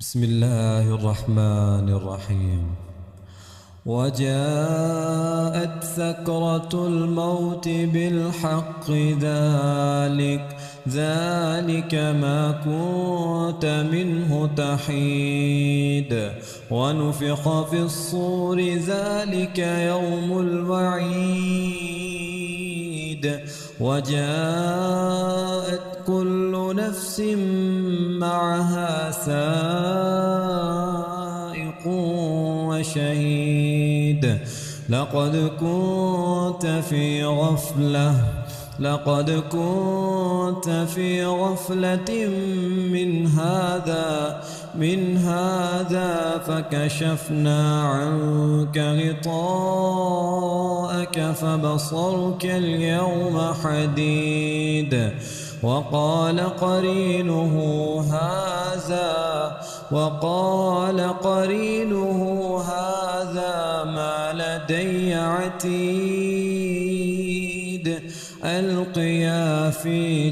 بسم الله الرحمن الرحيم. وجاءت سكرة الموت بالحق ذلك ما كنت منه تحيد ونفخ في الصور ذلك يوم الوعيد وجاءت كل نفس معها سائق وشهيد لقد كنت في غفلة من هذا فكشفنا عنك غطاءك فبصرك اليوم حديد وقال قرينه هذا ما لدي عتيد ألقيا في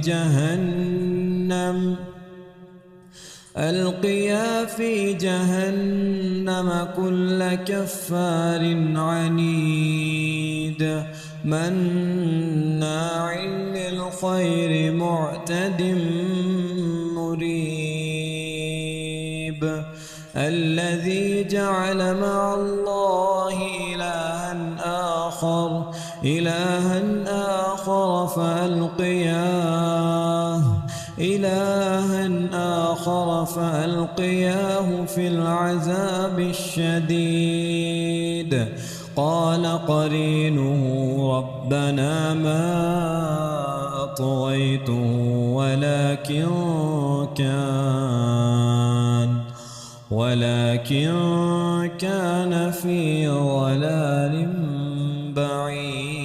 جهنم كل كفار عنيد مناع للخير معتد مريب الذي جعل مع الله إلها آخر فألقياه في العذاب الشديد قال قرينه ربنا ما أطغيته ولكن كان في ضلال بعيد.